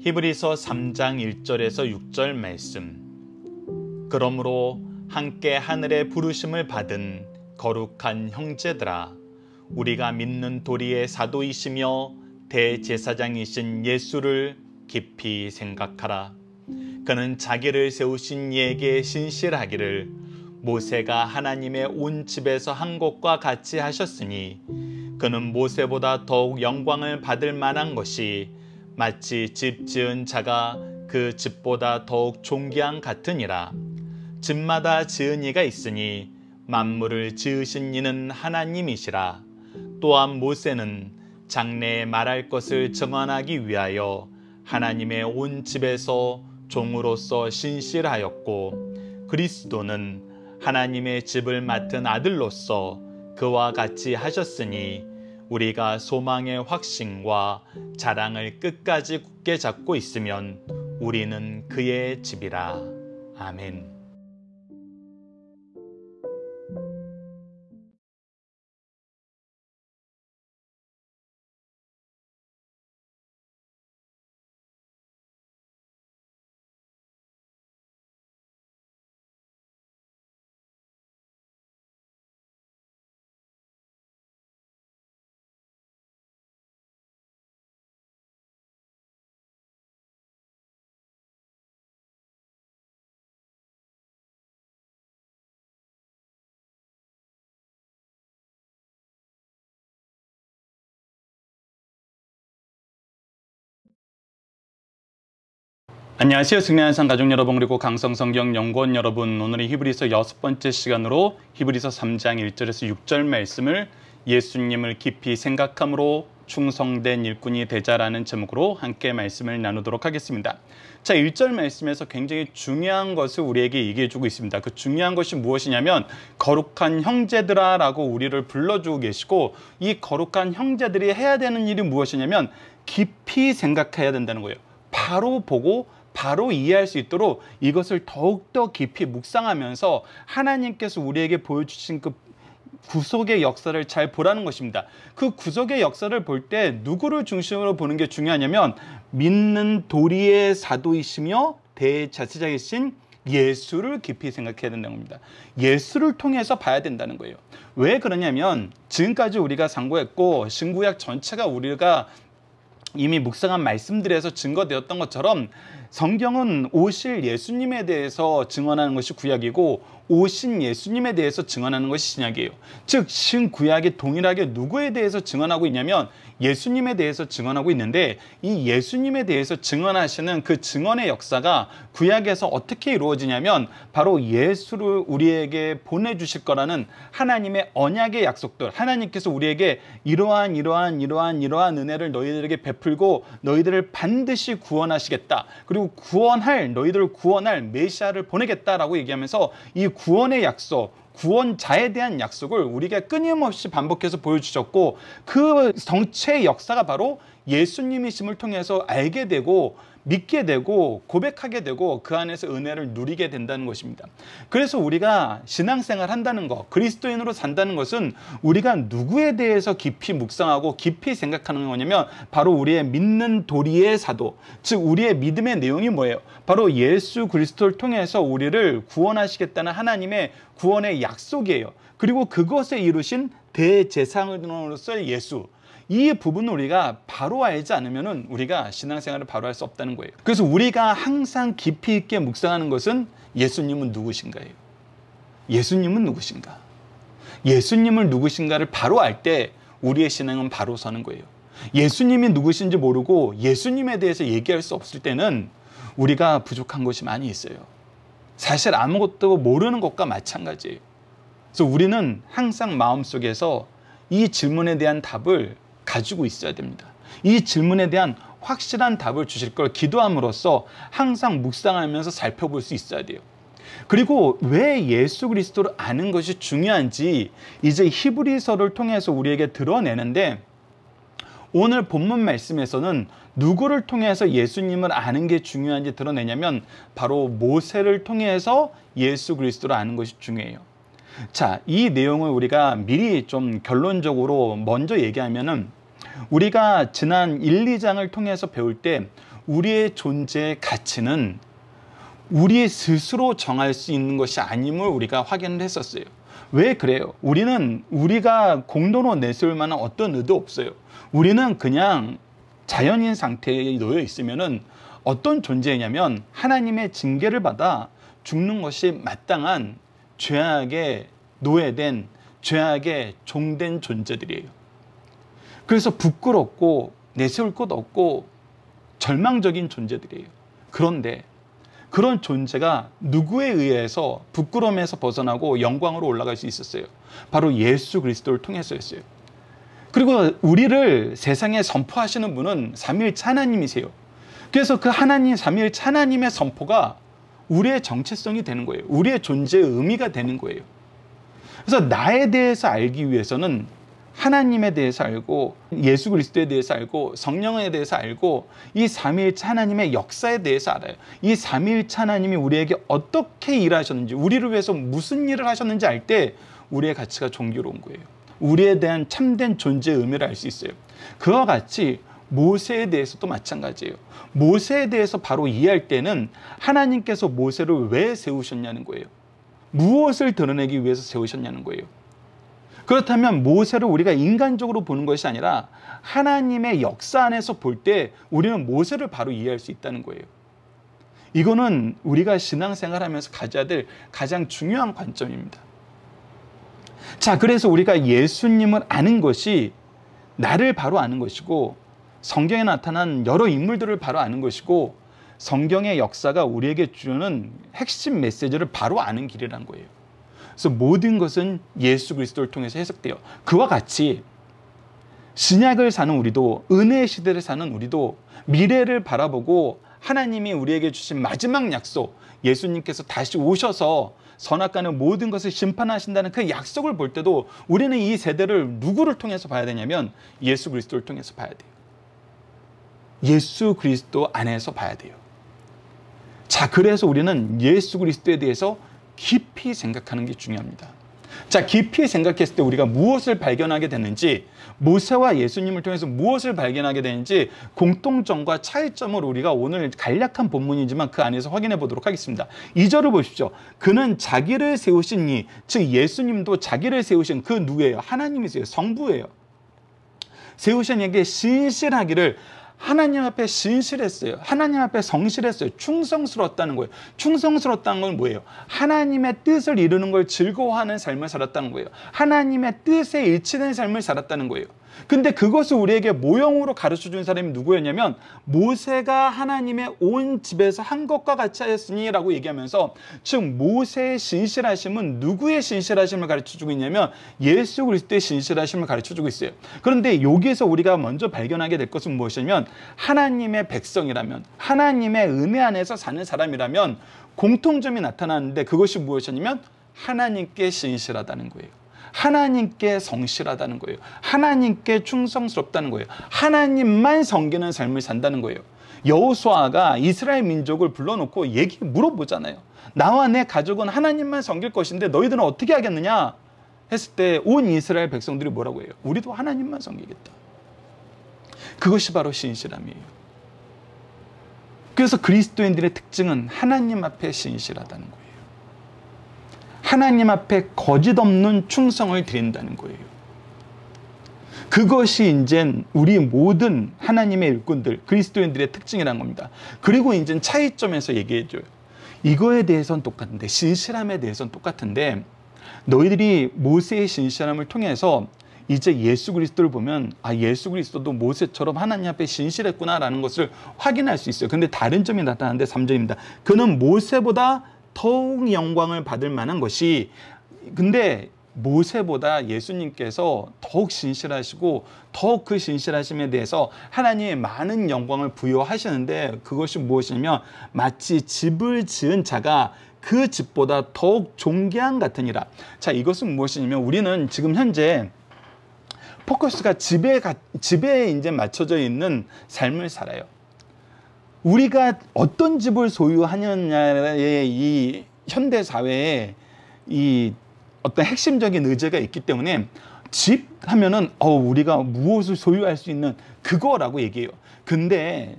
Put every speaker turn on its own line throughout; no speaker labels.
히브리서 3장 1절에서 6절 말씀. 그러므로 함께 하늘의 부르심을 받은 거룩한 형제들아, 우리가 믿는 도리의 사도이시며 대제사장이신 예수를 깊이 생각하라. 그는 자기를 세우신 이에게 신실하기를 모세가 하나님의 온 집에서 한 것과 같이 하셨으니, 그는 모세보다 더욱 영광을 받을 만한 것이 마치 집 지은 자가 그 집보다 더욱 존귀한 같으니라. 집마다 지은 이가 있으니 만물을 지으신 이는 하나님이시라. 또한 모세는 장래에 말할 것을 증언하기 위하여 하나님의 온 집에서 종으로서 신실하였고, 그리스도는 하나님의 집을 맡은 아들로서 그와 같이 하셨으니, 우리가 소망의 확신과 자랑을 끝까지 굳게 잡고 있으면 우리는 그의 집이라. 아멘. 안녕하세요. 승리한산 가족 여러분, 그리고 강성성경 연구원 여러분. 오늘은 히브리서 6번째 시간으로 히브리서 3장 1절에서 6절 말씀을 예수님을 깊이 생각함으로 충성된 일꾼이 되자라는 제목으로 함께 말씀을 나누도록 하겠습니다. 자, 1절 말씀에서 굉장히 중요한 것을 우리에게 얘기해주고 있습니다. 그 중요한 것이 무엇이냐면 거룩한 형제들아 라고 우리를 불러주고 계시고, 이 거룩한 형제들이 해야 되는 일이 무엇이냐면 깊이 생각해야 된다는 거예요. 바로 보고 바로 이해할 수 있도록 이것을 더욱더 깊이 묵상하면서 하나님께서 우리에게 보여주신 그 구속의 역사를 잘 보라는 것입니다. 그 구속의 역사를 볼 때 누구를 중심으로 보는 게 중요하냐면 믿는 도리의 사도이시며 대제사장이신 예수를 깊이 생각해야 된다는 겁니다. 예수를 통해서 봐야 된다는 거예요. 왜 그러냐면 지금까지 우리가 상고했고 신구약 전체가 우리가 이미 묵상한 말씀들에서 증거되었던 것처럼 성경은 오실 예수님에 대해서 증언하는 것이 구약이고 오신 예수님에 대해서 증언하는 것이 신약이에요. 즉 신구약이 동일하게 누구에 대해서 증언하고 있냐면 예수님에 대해서 증언하고 있는데, 이 예수님에 대해서 증언하시는 그 증언의 역사가 구약에서 어떻게 이루어지냐면 바로 예수를 우리에게 보내주실 거라는 하나님의 언약의 약속들, 하나님께서 우리에게 이러한 은혜를 너희들에게 베풀고 너희들을 반드시 구원하시겠다, 그리고 너희들을 구원할 메시아를 보내겠다라고 얘기하면서 이 구원의 약속, 구원자에 대한 약속을 우리가 끊임없이 반복해서 보여주셨고, 그 정체의 역사가 바로 예수님이심을 통해서 알게 되고 믿게 되고 고백하게 되고 그 안에서 은혜를 누리게 된다는 것입니다. 그래서 우리가 신앙생활 한다는 것, 그리스도인으로 산다는 것은 우리가 누구에 대해서 깊이 묵상하고 깊이 생각하는 거냐면 바로 우리의 믿는 도리의 사도, 즉 우리의 믿음의 내용이 뭐예요? 바로 예수 그리스도를 통해서 우리를 구원하시겠다는 하나님의 구원의 약속이에요. 그리고 그것에 이루신 대제사장으로서의 예수, 이 부분을 우리가 바로 알지 않으면 우리가 신앙생활을 바로 할 수 없다는 거예요. 그래서 우리가 항상 깊이 있게 묵상하는 것은 예수님은 누구신가예요. 예수님은 누구신가? 예수님을 누구신가를 바로 알 때 우리의 신앙은 바로 서는 거예요. 예수님이 누구신지 모르고 예수님에 대해서 얘기할 수 없을 때는 우리가 부족한 것이 많이 있어요. 사실 아무것도 모르는 것과 마찬가지예요. 그래서 우리는 항상 마음속에서 이 질문에 대한 답을 가지고 있어야 됩니다. 이 질문에 대한 확실한 답을 주실 걸 기도함으로써 항상 묵상하면서 살펴볼 수 있어야 돼요. 그리고 왜 예수 그리스도를 아는 것이 중요한지 이제 히브리서를 통해서 우리에게 드러내는데, 오늘 본문 말씀에서는 누구를 통해서 예수님을 아는 게 중요한지 드러내냐면 바로 모세를 통해서 예수 그리스도를 아는 것이 중요해요. 자, 이 내용을 우리가 미리 좀 결론적으로 먼저 얘기하면은, 우리가 지난 1, 2장을 통해서 배울 때 우리의 존재의 가치는 우리 스스로 정할 수 있는 것이 아님을 우리가 확인을 했었어요. 왜 그래요? 우리가 공로로 내세울 만한 어떤 의도 없어요. 우리는 그냥 자연인 상태에 놓여 있으면은 어떤 존재냐면 하나님의 징계를 받아 죽는 것이 마땅한 죄악에 노예된, 죄악에 종된 존재들이에요. 그래서 부끄럽고 내세울 것 없고 절망적인 존재들이에요. 그런데 그런 존재가 누구에 의해서 부끄러움에서 벗어나고 영광으로 올라갈 수 있었어요? 바로 예수 그리스도를 통해서였어요. 그리고 우리를 세상에 선포하시는 분은 삼위일체 하나님이세요. 그래서 그 하나님, 삼위일체 하나님의 선포가 우리의 정체성이 되는 거예요. 우리의 존재의 의미가 되는 거예요. 그래서 나에 대해서 알기 위해서는 하나님에 대해서 알고 예수 그리스도에 대해서 알고 성령에 대해서 알고 이 삼위일체 하나님의 역사에 대해서 알아요. 이 삼위일체 하나님이 우리에게 어떻게 일하셨는지, 우리를 위해서 무슨 일을 하셨는지 알 때 우리의 가치가 존귀로운 거예요. 우리에 대한 참된 존재의 의미를 알 수 있어요. 그와 같이 모세에 대해서도 마찬가지예요. 모세에 대해서 바로 이해할 때는 하나님께서 모세를 왜 세우셨냐는 거예요. 무엇을 드러내기 위해서 세우셨냐는 거예요. 그렇다면 모세를 우리가 인간적으로 보는 것이 아니라 하나님의 역사 안에서 볼 때 우리는 모세를 바로 이해할 수 있다는 거예요. 이거는 우리가 신앙생활하면서 가져야 될 가장 중요한 관점입니다. 자, 그래서 우리가 예수님을 아는 것이 나를 바로 아는 것이고, 성경에 나타난 여러 인물들을 바로 아는 것이고, 성경의 역사가 우리에게 주는 핵심 메시지를 바로 아는 길이라는 거예요. 그래서 모든 것은 예수 그리스도를 통해서 해석돼요. 그와 같이 신약을 사는 우리도, 은혜의 시대를 사는 우리도 미래를 바라보고 하나님이 우리에게 주신 마지막 약속, 예수님께서 다시 오셔서 선악간의 모든 것을 심판하신다는 그 약속을 볼 때도 우리는 이 세대를 누구를 통해서 봐야 되냐면 예수 그리스도를 통해서 봐야 돼요. 예수 그리스도 안에서 봐야 돼요. 자, 그래서 우리는 예수 그리스도에 대해서 깊이 생각하는 게 중요합니다. 자, 깊이 생각했을 때 우리가 무엇을 발견하게 되는지, 모세와 예수님을 통해서 무엇을 발견하게 되는지 공통점과 차이점을 우리가 오늘 간략한 본문이지만 그 안에서 확인해 보도록 하겠습니다. 2절을 보십시오. 그는 자기를 세우신 이, 즉 예수님도 자기를 세우신 그 누구예요? 하나님이세요. 성부예요. 세우신 이에게 신실하기를, 하나님 앞에 신실했어요. 하나님 앞에 성실했어요. 충성스러웠다는 거예요. 충성스러웠다는 건 뭐예요? 하나님의 뜻을 이루는 걸 즐거워하는 삶을 살았다는 거예요. 하나님의 뜻에 일치된 삶을 살았다는 거예요. 근데 그것을 우리에게 모형으로 가르쳐준 사람이 누구였냐면 모세가 하나님의 온 집에서 한 것과 같이 하였으니 라고 얘기하면서, 즉 모세의 신실하심은 누구의 신실하심을 가르쳐주고 있냐면 예수 그리스도의 신실하심을 가르쳐주고 있어요. 그런데 여기에서 우리가 먼저 발견하게 될 것은 무엇이냐면 하나님의 백성이라면, 하나님의 은혜 안에서 사는 사람이라면 공통점이 나타나는데 그것이 무엇이냐면 하나님께 신실하다는 거예요. 하나님께 성실하다는 거예요. 하나님께 충성스럽다는 거예요. 하나님만 섬기는 삶을 산다는 거예요. 여호수아가 이스라엘 민족을 불러놓고 물어보잖아요. 나와 내 가족은 하나님만 섬길 것인데 너희들은 어떻게 하겠느냐 했을 때 온 이스라엘 백성들이 뭐라고 해요? 우리도 하나님만 섬기겠다. 그것이 바로 신실함이에요. 그래서 그리스도인들의 특징은 하나님 앞에 신실하다는 거예요. 하나님 앞에 거짓 없는 충성을 드린다는 거예요. 그것이 이제 우리 모든 하나님의 일꾼들, 그리스도인들의 특징이라는 겁니다. 그리고 이제 차이점에서 얘기해줘요. 이거에 대해서는 똑같은데, 신실함에 대해서는 똑같은데, 너희들이 모세의 신실함을 통해서 이제 예수 그리스도를 보면 예수 그리스도도 모세처럼 하나님 앞에 신실했구나라는 것을 확인할 수 있어요. 근데 다른 점이 나타나는데 3절입니다. 그는 모세보다 더욱 영광을 받을 만한 것이, 근데 모세보다 예수님께서 더욱 신실하시고 더욱 그 신실하심에 대해서 하나님의 많은 영광을 부여하시는데, 그것이 무엇이냐면 마치 집을 지은 자가 그 집보다 더욱 존귀한 같으니라. 자, 이것은 무엇이냐면 우리는 지금 현재 포커스가 집에 이제 맞춰져 있는 삶을 살아요. 우리가 어떤 집을 소유하느냐의 이 현대 사회에 이 어떤 핵심적인 의제가 있기 때문에 집 하면은 우리가 무엇을 소유할 수 있는 그거라고 얘기해요. 근데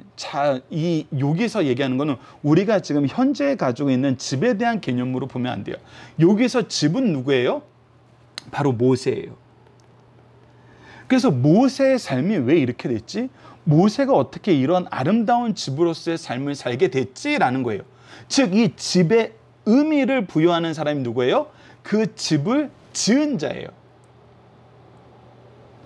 여기서 얘기하는 거는 우리가 지금 현재 가지고 있는 집에 대한 개념으로 보면 안 돼요. 여기서 집은 누구예요? 바로 모세예요. 그래서 모세의 삶이 왜 이렇게 됐지? 모세가 어떻게 이런 아름다운 집으로서의 삶을 살게 됐지라는 거예요. 즉, 이 집의 의미를 부여하는 사람이 누구예요? 그 집을 지은 자예요.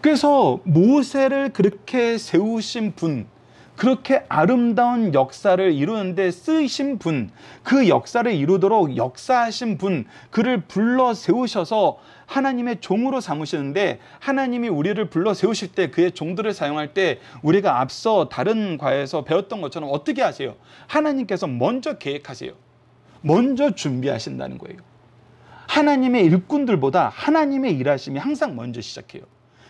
그래서 모세를 그렇게 세우신 분, 그렇게 아름다운 역사를 이루는데 쓰신 분, 그 역사를 이루도록 역사하신 분, 그를 불러 세우셔서 하나님의 종으로 삼으시는데, 하나님이 우리를 불러 세우실 때 그의 종들을 사용할 때 우리가 앞서 다른 과에서 배웠던 것처럼 어떻게 하세요? 하나님께서 먼저 계획하세요. 먼저 준비하신다는 거예요. 하나님의 일꾼들보다 하나님의 일하심이 항상 먼저 시작해요.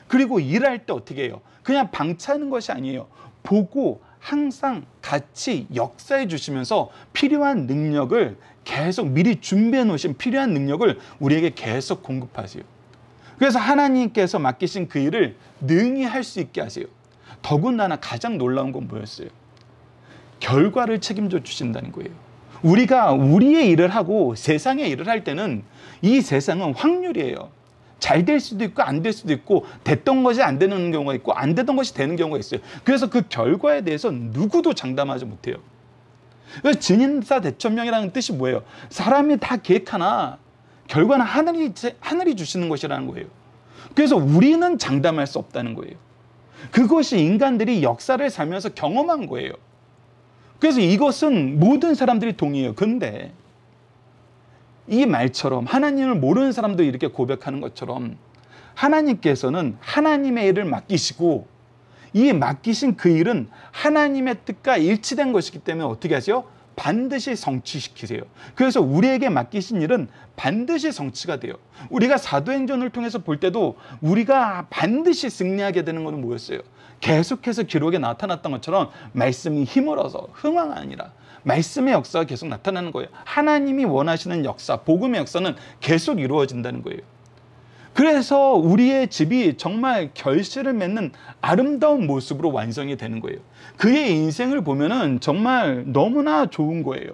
그리고 일할 때 어떻게 해요? 그냥 방치하는 것이 아니에요. 보고 항상 같이 역사해 주시면서 필요한 능력을 계속 미리 준비해 놓으신 필요한 능력을 우리에게 계속 공급하세요. 그래서 하나님께서 맡기신 그 일을 능히 할 수 있게 하세요. 더군다나 가장 놀라운 건 뭐였어요? 결과를 책임져 주신다는 거예요. 우리가 우리의 일을 하고 세상의 일을 할 때는 이 세상은 확률이에요. 잘 될 수도 있고 안 될 수도 있고, 됐던 것이 안 되는 경우가 있고 안 되던 것이 되는 경우가 있어요. 그래서 그 결과에 대해서 누구도 장담하지 못해요. 그래서 진인사대천명이라는 뜻이 뭐예요? 사람이 다 계획하나 결과는 하늘이 주시는 것이라는 거예요. 그래서 우리는 장담할 수 없다는 거예요. 그것이 인간들이 역사를 살면서 경험한 거예요. 그래서 이것은 모든 사람들이 동의해요. 근데 이 말처럼 하나님을 모르는 사람도 이렇게 고백하는 것처럼 하나님께서는 하나님의 일을 맡기시고, 이 맡기신 그 일은 하나님의 뜻과 일치된 것이기 때문에 어떻게 하세요? 반드시 성취시키세요. 그래서 우리에게 맡기신 일은 반드시 성취가 돼요. 우리가 사도행전을 통해서 볼 때도 우리가 반드시 승리하게 되는 것은 뭐였어요? 계속해서 기록에 나타났던 것처럼 말씀이 힘으로서 흥왕 아니라 말씀의 역사가 계속 나타나는 거예요. 하나님이 원하시는 역사, 복음의 역사는 계속 이루어진다는 거예요. 그래서 우리의 집이 정말 결실을 맺는 아름다운 모습으로 완성이 되는 거예요. 그의 인생을 보면은 정말 너무나 좋은 거예요.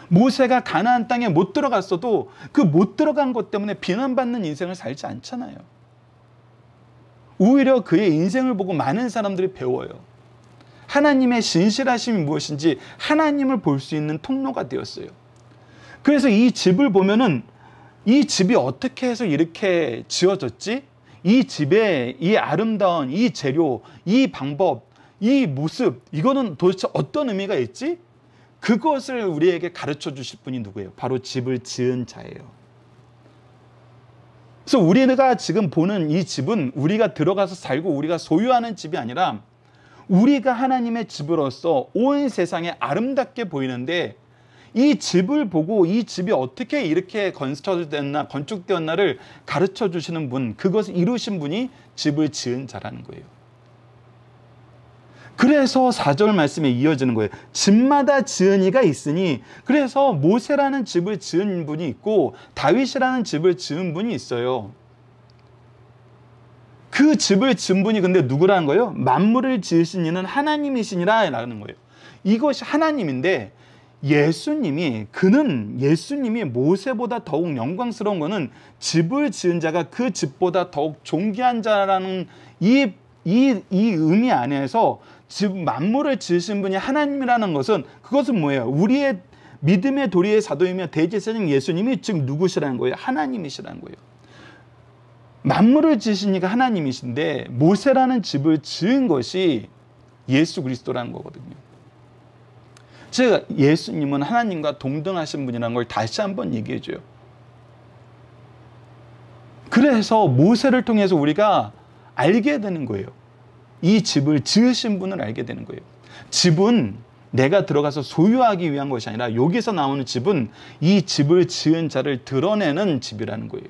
모세가 가나안 땅에 못 들어갔어도 그 못 들어간 것 때문에 비난받는 인생을 살지 않잖아요. 오히려 그의 인생을 보고 많은 사람들이 배워요. 하나님의 신실하심이 무엇인지 하나님을 볼 수 있는 통로가 되었어요. 그래서 이 집을 보면은 이 집이 어떻게 해서 이렇게 지어졌지? 이 집의 이 아름다운 이 재료, 이 방법, 이 모습, 이거는 도대체 어떤 의미가 있지? 그것을 우리에게 가르쳐 주실 분이 누구예요? 바로 집을 지은 자예요. 그래서 우리가 지금 보는 이 집은 우리가 들어가서 살고 우리가 소유하는 집이 아니라 우리가 하나님의 집으로서 온 세상에 아름답게 보이는데, 이 집을 보고 이 집이 어떻게 이렇게 건축되었나, 건축되었나를 가르쳐 주시는 분, 그것을 이루신 분이 집을 지은 자라는 거예요. 그래서 4절 말씀에 이어지는 거예요. 집마다 지은 이가 있으니, 그래서 모세라는 집을 지은 분이 있고 다윗이라는 집을 지은 분이 있어요. 그 집을 지은 분이 근데 누구라는 거예요? 만물을 지으신 이는 하나님이시니라 라는 거예요. 이것이 하나님인데, 예수님이 모세보다 더욱 영광스러운 거는 집을 지은 자가 그 집보다 더욱 존귀한 자라는 이 의미 안에서 집 만물을 지으신 분이 하나님이라는 것은, 그것은 뭐예요? 우리의 믿음의 도리의 사도이며 대제사장 예수님이 즉 누구시라는 거예요? 하나님이시라는 거예요. 만물을 지으시니까 하나님이신데 모세라는 집을 지은 것이 예수 그리스도라는 거거든요. 즉 예수님은 하나님과 동등하신 분이라는 걸 다시 한번 얘기해 줘요. 그래서 모세를 통해서 우리가 알게 되는 거예요. 이 집을 지으신 분을 알게 되는 거예요. 집은 내가 들어가서 소유하기 위한 것이 아니라, 여기서 나오는 집은 이 집을 지은 자를 드러내는 집이라는 거예요.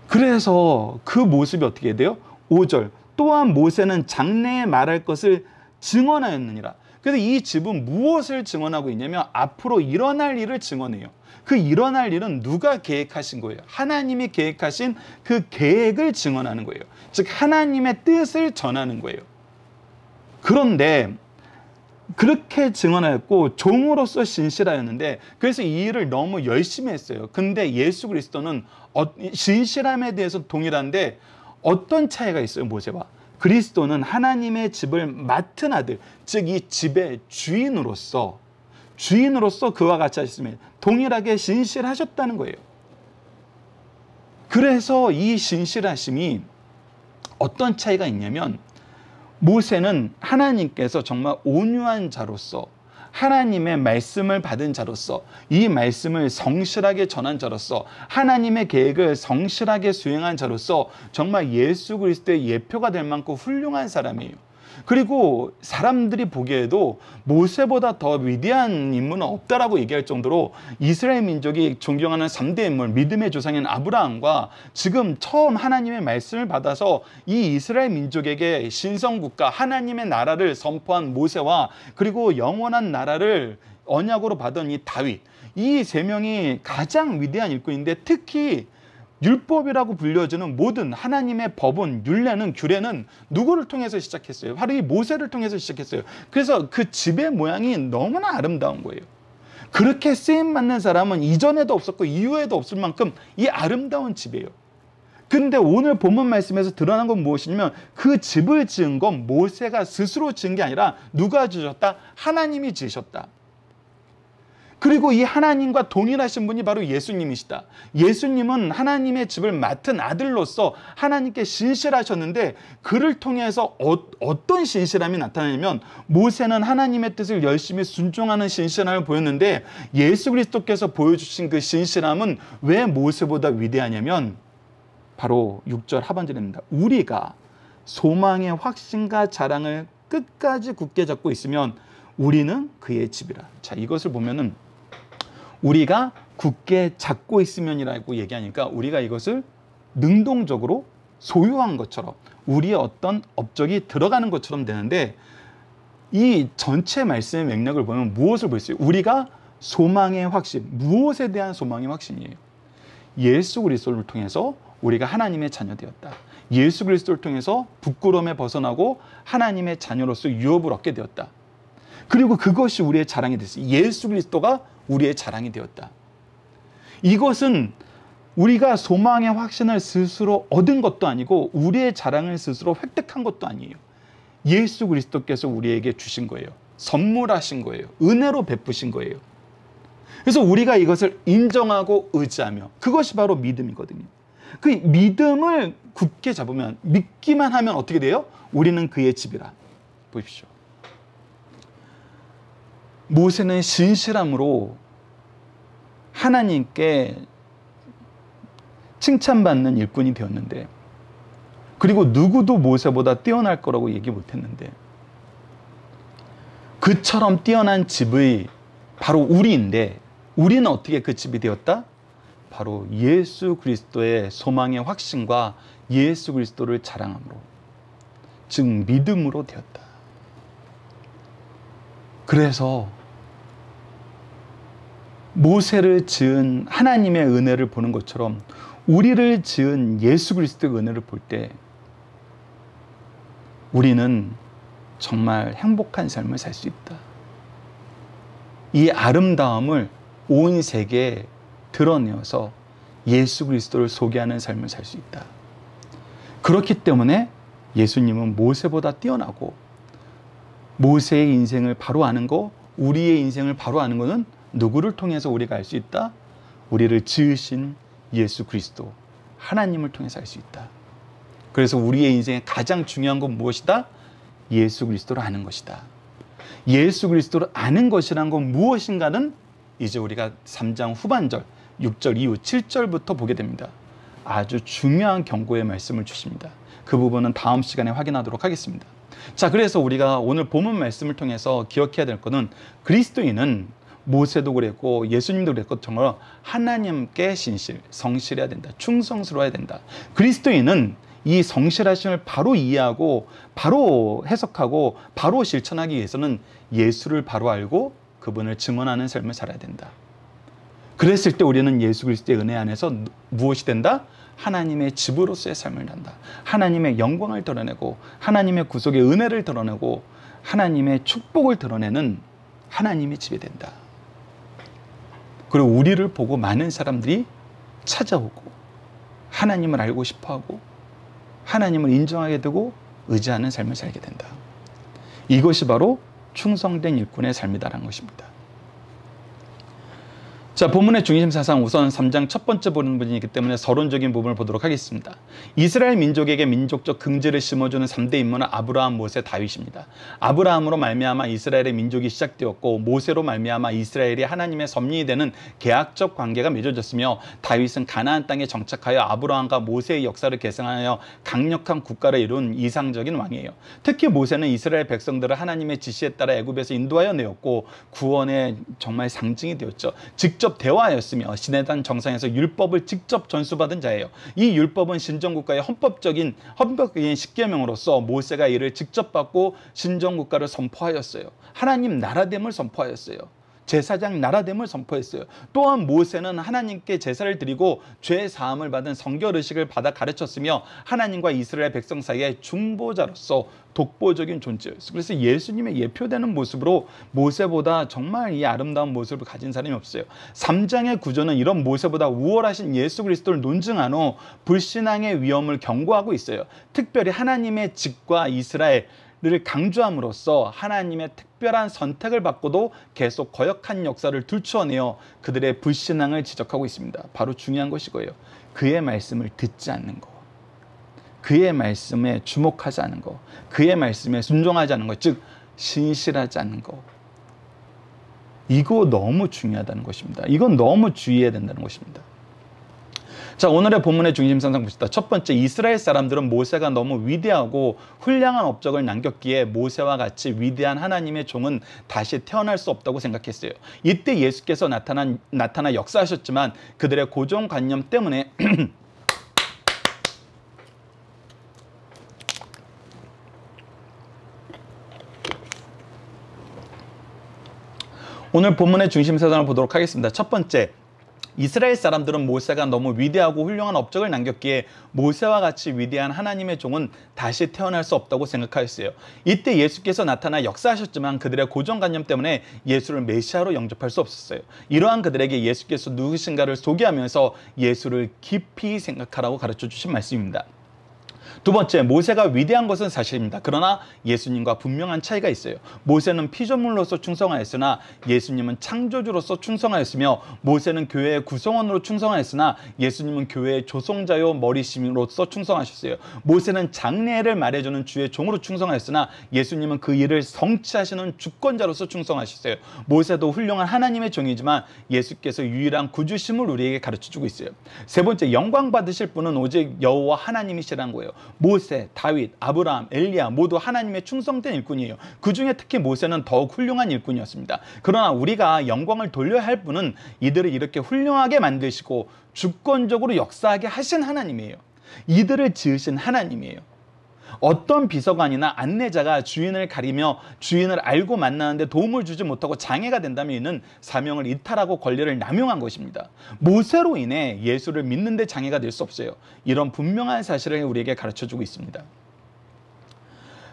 그래서 그 모습이 어떻게 돼요? 5절, 또한 모세는 장래에 말할 것을 증언하였느니라. 그래서 이 집은 무엇을 증언하고 있냐면 앞으로 일어날 일을 증언해요. 그 일어날 일은 누가 계획하신 거예요? 하나님이 계획하신 그 계획을 증언하는 거예요. 즉 하나님의 뜻을 전하는 거예요. 그런데 그렇게 증언하였고 종으로서 신실하였는데, 그래서 이 일을 너무 열심히 했어요. 근데 예수 그리스도는 신실함에 대해서 동일한데 어떤 차이가 있어요? 모세와 그리스도는 하나님의 집을 맡은 아들, 즉 이 집의 주인으로서 그와 같이 하셨으면 동일하게 신실하셨다는 거예요. 그래서 이 신실하심이 어떤 차이가 있냐면, 모세는 하나님께서 정말 온유한 자로서, 하나님의 말씀을 받은 자로서, 이 말씀을 성실하게 전한 자로서, 하나님의 계획을 성실하게 수행한 자로서 정말 예수 그리스도의 예표가 될 만큼 훌륭한 사람이에요. 그리고 사람들이 보기에도 모세보다 더 위대한 인물은 없다라고 얘기할 정도로 이스라엘 민족이 존경하는 3대 인물, 믿음의 조상인 아브라함과 지금 처음 하나님의 말씀을 받아서 이 이스라엘 민족에게 신성국가 하나님의 나라를 선포한 모세와, 그리고 영원한 나라를 언약으로 받은 이 다윗, 이 세 명이 가장 위대한 일꾼인데, 특히 율법이라고 불려지는 모든 하나님의 법은, 율례는, 규례는 누구를 통해서 시작했어요? 바로 이 모세를 통해서 시작했어요. 그래서 그 집의 모양이 너무나 아름다운 거예요. 그렇게 쓰임받는 사람은 이전에도 없었고 이후에도 없을 만큼 이 아름다운 집이에요. 근데 오늘 본문 말씀에서 드러난 건 무엇이냐면, 그 집을 지은 건 모세가 스스로 지은 게 아니라 누가 지으셨다? 하나님이 지으셨다. 그리고 이 하나님과 동일하신 분이 바로 예수님이시다. 예수님은 하나님의 집을 맡은 아들로서 하나님께 신실하셨는데, 그를 통해서 어떤 신실함이 나타나냐면, 모세는 하나님의 뜻을 열심히 순종하는 신실함을 보였는데, 예수 그리스도께서 보여주신 그 신실함은 왜 모세보다 위대하냐면 바로 6절 하반절입니다. 우리가 소망의 확신과 자랑을 끝까지 굳게 잡고 있으면 우리는 그의 집이라. 자, 이것을 보면은 우리가 굳게 잡고 있으면이라고 얘기하니까 우리가 이것을 능동적으로 소유한 것처럼, 우리의 어떤 업적이 들어가는 것처럼 되는데, 이 전체 말씀의 맥락을 보면 무엇을 볼 수 있어요? 우리가 소망의 확신, 무엇에 대한 소망의 확신이에요? 예수 그리스도를 통해서 우리가 하나님의 자녀 되었다. 예수 그리스도를 통해서 부끄러움에 벗어나고 하나님의 자녀로서 유업을 얻게 되었다. 그리고 그것이 우리의 자랑이 됐어요. 예수 그리스도가 우리의 자랑이 되었다. 이것은 우리가 소망의 확신을 스스로 얻은 것도 아니고 우리의 자랑을 스스로 획득한 것도 아니에요. 예수 그리스도께서 우리에게 주신 거예요. 선물하신 거예요. 은혜로 베푸신 거예요. 그래서 우리가 이것을 인정하고 의지하며, 그것이 바로 믿음이거든요. 그 믿음을 굳게 잡으면, 믿기만 하면 어떻게 돼요? 우리는 그의 집이라. 보십시오. 모세는 신실함으로 하나님께 칭찬받는 일꾼이 되었는데, 그리고 누구도 모세보다 뛰어날 거라고 얘기 못했는데, 그처럼 뛰어난 집의 바로 우리인데, 우리는 어떻게 그 집이 되었다? 바로 예수 그리스도의 소망의 확신과 예수 그리스도를 자랑함으로, 즉 믿음으로 되었다. 그래서 모세를 지은 하나님의 은혜를 보는 것처럼 우리를 지은 예수 그리스도의 은혜를 볼 때 우리는 정말 행복한 삶을 살 수 있다. 이 아름다움을 온 세계에 드러내어서 예수 그리스도를 소개하는 삶을 살 수 있다. 그렇기 때문에 예수님은 모세보다 뛰어나고, 모세의 인생을 바로 아는 거, 우리의 인생을 바로 아는 것은 누구를 통해서 우리가 알 수 있다? 우리를 지으신 예수 그리스도, 하나님을 통해서 알 수 있다. 그래서 우리의 인생에 가장 중요한 건 무엇이다? 예수 그리스도를 아는 것이다. 예수 그리스도를 아는 것이란 건 무엇인가는 이제 우리가 3장 후반절 6절 이후 7절부터 보게 됩니다. 아주 중요한 경고의 말씀을 주십니다. 그 부분은 다음 시간에 확인하도록 하겠습니다. 자, 그래서 우리가 오늘 본문 말씀을 통해서 기억해야 될 것은, 그리스도인은 모세도 그랬고 예수님도 그랬고 정말 하나님께 신실, 성실해야 된다. 충성스러워야 된다. 그리스도인은 이 성실하심을 바로 이해하고 바로 해석하고 바로 실천하기 위해서는 예수를 바로 알고 그분을 증언하는 삶을 살아야 된다. 그랬을 때 우리는 예수 그리스도의 은혜 안에서 무엇이 된다? 하나님의 집으로서의 삶을 산다. 하나님의 영광을 드러내고 하나님의 구속의 은혜를 드러내고 하나님의 축복을 드러내는 하나님의 집이 된다. 그리고 우리를 보고 많은 사람들이 찾아오고 하나님을 알고 싶어하고 하나님을 인정하게 되고 의지하는 삶을 살게 된다. 이것이 바로 충성된 일꾼의 삶이다라는 것입니다. 자, 본문의 중심 사상 우선 3장 첫 번째 보는 부분이기 때문에 서론적인 부분을 보도록 하겠습니다. 이스라엘 민족에게 민족적 긍지를 심어주는 3대 인물은 아브라함, 모세, 다윗입니다. 아브라함으로 말미암아 이스라엘의 민족이 시작되었고 모세로 말미암아 이스라엘이 하나님의 섭리이 되는 계약적 관계가 맺어졌으며 다윗은 가나안 땅에 정착하여 아브라함과 모세의 역사를 계승하여 강력한 국가를 이룬 이상적인 왕이에요. 특히 모세는 이스라엘 백성들을 하나님의 지시에 따라 애굽에서 인도하여 내었고 구원의 정말 상징이 되었죠. 직접 대화하였으며 시내단 정상에서 율법을 직접 전수받은 자예요. 이 율법은 신정국가의 헌법적인 십계명으로서 모세가 이를 직접 받고 신정국가를 선포하였어요. 하나님 나라됨을 선포하였어요. 제사장 나라됨을 선포했어요. 또한 모세는 하나님께 제사를 드리고 죄 사함을 받은 성결의식을 받아 가르쳤으며 하나님과 이스라엘 백성 사이의 중보자로서 독보적인 존재였어요. 그래서 예수님의 예표되는 모습으로 모세보다 정말 이 아름다운 모습을 가진 사람이 없어요. 3장의 구조는 이런 모세보다 우월하신 예수 그리스도를 논증한 후 불신앙의 위험을 경고하고 있어요. 특별히 하나님의 집과 이스라엘 를 강조함으로써 하나님의 특별한 선택을 받고도 계속 거역한 역사를 들추어내어 그들의 불신앙을 지적하고 있습니다. 바로 중요한 것이 이거예요. 그의 말씀을 듣지 않는 것, 그의 말씀에 주목하지 않는 것, 그의 말씀에 순종하지 않는 것, 즉 신실하지 않는 것. 이거 너무 중요하다는 것입니다. 이건 너무 주의해야 된다는 것입니다. 자, 오늘의 본문의 중심선상 봅시다. 첫 번째, 이스라엘 사람들은 모세가 너무 위대하고 훌륭한 업적을 남겼기에 모세와 같이 위대한 하나님의 종은 다시 태어날 수 없다고 생각했어요. 이때 예수께서 나타나 역사하셨지만 그들의 고정관념 때문에 오늘 본문의 중심사상을 보도록 하겠습니다. 첫 번째, 이스라엘 사람들은 모세가 너무 위대하고 훌륭한 업적을 남겼기에 모세와 같이 위대한 하나님의 종은 다시 태어날 수 없다고 생각하였어요. 이때 예수께서 나타나 역사하셨지만 그들의 고정관념 때문에 예수를 메시아로 영접할 수 없었어요. 이러한 그들에게 예수께서 누구신가를 소개하면서 예수를 깊이 생각하라고 가르쳐 주신 말씀입니다. 두 번째, 모세가 위대한 것은 사실입니다. 그러나 예수님과 분명한 차이가 있어요. 모세는 피조물로서 충성하였으나 예수님은 창조주로서 충성하였으며 모세는 교회의 구성원으로 충성하였으나 예수님은 교회의 조성자요 머리심으로서 충성하셨어요. 모세는 장례를 말해주는 주의 종으로 충성하였으나 예수님은 그 일을 성취하시는 주권자로서 충성하셨어요. 모세도 훌륭한 하나님의 종이지만 예수께서 유일한 구주심을 우리에게 가르쳐주고 있어요. 세 번째, 영광 받으실 분은 오직 여호와 하나님이시라는 거예요. 모세, 다윗, 아브라함, 엘리야 모두 하나님의 충성된 일꾼이에요. 그 중에 특히 모세는 더욱 훌륭한 일꾼이었습니다. 그러나 우리가 영광을 돌려야 할 분은 이들을 이렇게 훌륭하게 만드시고 주권적으로 역사하게 하신 하나님이에요. 이들을 지으신 하나님이에요. 어떤 비서관이나 안내자가 주인을 가리며 주인을 알고 만나는데 도움을 주지 못하고 장애가 된다면 이는 사명을 이탈하고 권리를 남용한 것입니다. 모세로 인해 예수를 믿는 데 장애가 될 수 없어요. 이런 분명한 사실을 우리에게 가르쳐주고 있습니다.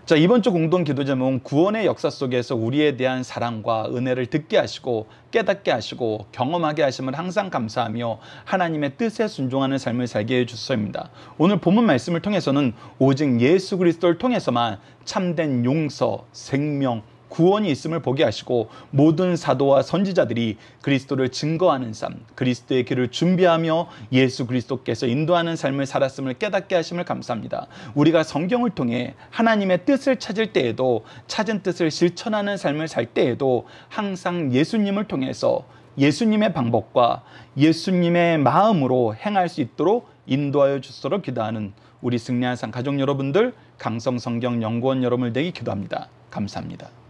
자, 이번 주 공동 기도 제목은 구원의 역사 속에서 우리에 대한 사랑과 은혜를 듣게 하시고 깨닫게 하시고 경험하게 하심을 항상 감사하며 하나님의 뜻에 순종하는 삶을 살게 해주소서입니다. 오늘 본문 말씀을 통해서는 오직 예수 그리스도를 통해서만 참된 용서, 생명, 구원이 있음을 보게 하시고 모든 사도와 선지자들이 그리스도를 증거하는 삶, 그리스도의 길을 준비하며 예수 그리스도께서 인도하는 삶을 살았음을 깨닫게 하심을 감사합니다. 우리가 성경을 통해 하나님의 뜻을 찾을 때에도 찾은 뜻을 실천하는 삶을 살 때에도 항상 예수님을 통해서 예수님의 방법과 예수님의 마음으로 행할 수 있도록 인도하여 주소서 기도하는 우리 승리한 삶 가족 여러분들, 강성성경 연구원 여러분을 되기 기도합니다. 감사합니다.